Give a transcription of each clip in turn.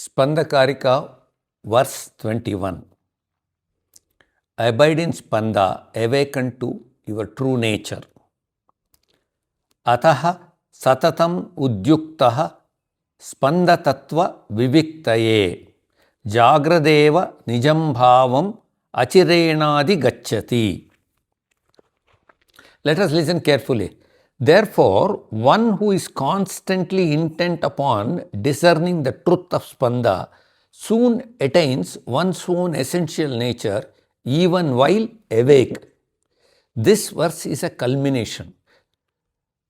Spanda Karika, verse 21. Abide in Spanda, awaken to your true nature. Ataha satatam udyuktaha spanda tattva viviktaye jagradeva nijam bhavam achirenadi gacchati. Let us listen carefully. Therefore, one who is constantly intent upon discerning the truth of Spanda soon attains one's own essential nature even while awake. This verse is a culmination.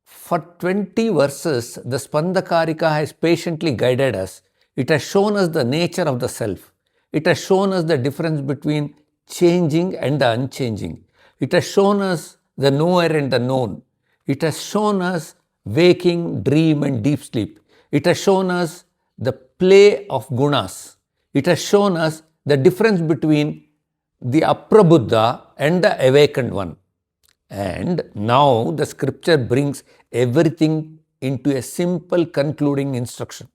For 20 verses, the Spanda Karika has patiently guided us. It has shown us the nature of the self. It has shown us the difference between changing and the unchanging. It has shown us the knower and the known. It has shown us waking, dream and deep sleep. It has shown us the play of gunas. It has shown us the difference between the Aprabuddha and the awakened one. And now the scripture brings everything into a simple concluding instruction.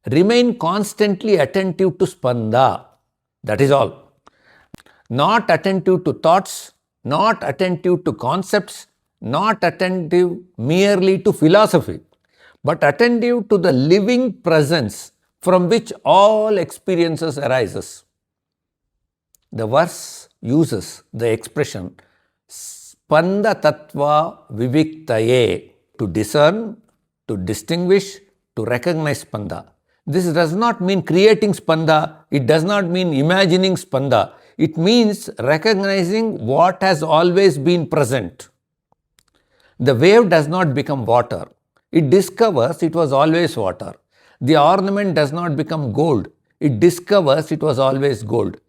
Remain constantly attentive to Spanda. That is all. Not attentive to thoughts, not attentive to concepts, not attentive merely to philosophy, but attentive to the living presence from which all experiences arises. The verse uses the expression Spanda tattva viviktaye to discern, to distinguish, to recognize Spanda. This does not mean creating Spanda, it does not mean imagining Spanda. It means recognizing what has always been present. The wave does not become water. It discovers it was always water. The ornament does not become gold. It discovers it was always gold.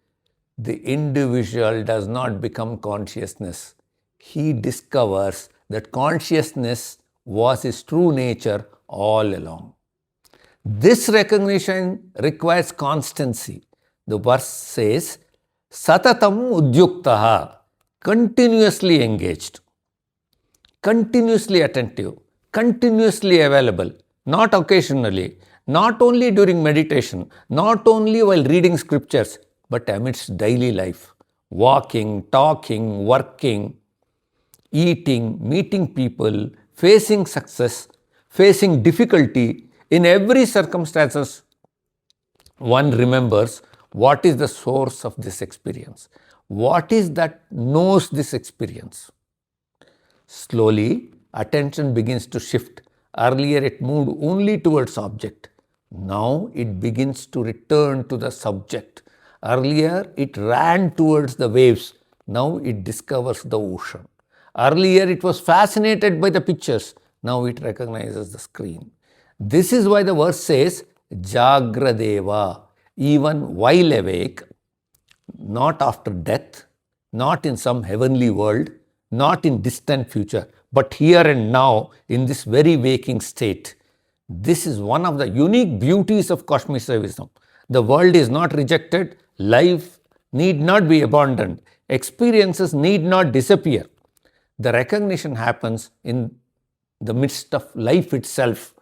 The individual does not become consciousness. He discovers that consciousness was his true nature all along. This recognition requires constancy. The verse says, Satatam udyuktaha, continuously engaged, continuously attentive, continuously available, not occasionally, not only during meditation, not only while reading scriptures, but amidst daily life, walking, talking, working, eating, meeting people, facing success, facing difficulty. In every circumstances, one remembers what is the source of this experience, what is that knows this experience. Slowly, attention begins to shift. Earlier, it moved only towards object. Now, it begins to return to the subject. Earlier, it ran towards the waves. Now, it discovers the ocean. Earlier, it was fascinated by the pictures. Now, it recognizes the screen. This is why the verse says, Jagradeva, even while awake, not after death, not in some heavenly world, not in distant future, but here and now in this very waking state. This is one of the unique beauties of Kashmir Shaivism. The world is not rejected, life need not be abandoned, experiences need not disappear. The recognition happens in the midst of life itself.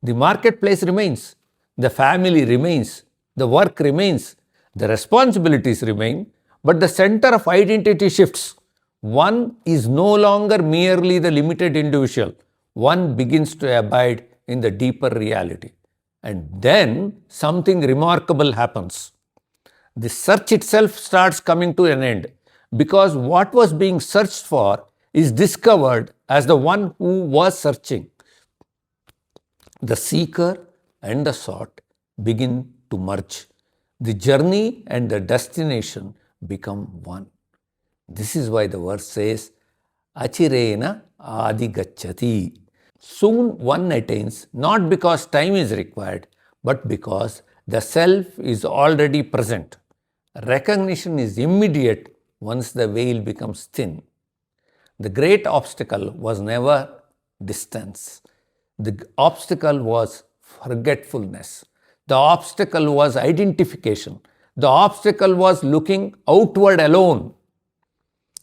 The marketplace remains, the family remains, the work remains, the responsibilities remain, but the center of identity shifts. One is no longer merely the limited individual. One begins to abide in the deeper reality. And then something remarkable happens. The search itself starts coming to an end because what was being searched for is discovered as the one who was searching. The seeker and the sought begin to merge. The journey and the destination become one. This is why the verse says, Achirena adi gacchati. Soon one attains not because time is required, but because the self is already present. Recognition is immediate once the veil becomes thin. The great obstacle was never distance. The obstacle was forgetfulness. The obstacle was identification. The obstacle was looking outward alone.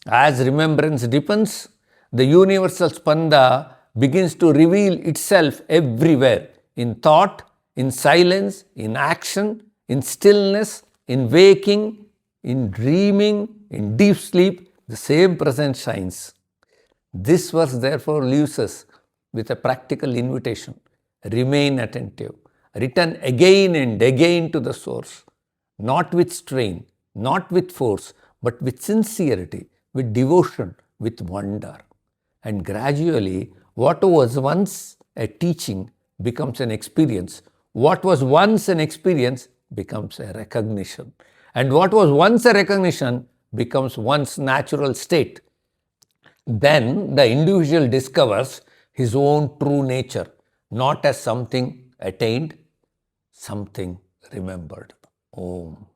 As remembrance deepens, the universal Spanda begins to reveal itself everywhere, in thought, in silence, in action, in stillness, in waking, in dreaming, in deep sleep, the same presence shines. This verse therefore leaves us with a practical invitation. Remain attentive. Return again and again to the source, not with strain, not with force, but with sincerity, with devotion, with wonder. And gradually, what was once a teaching becomes an experience. What was once an experience becomes a recognition. And what was once a recognition becomes one's natural state. Then the individual discovers his own true nature, not as something attained, something remembered. Om.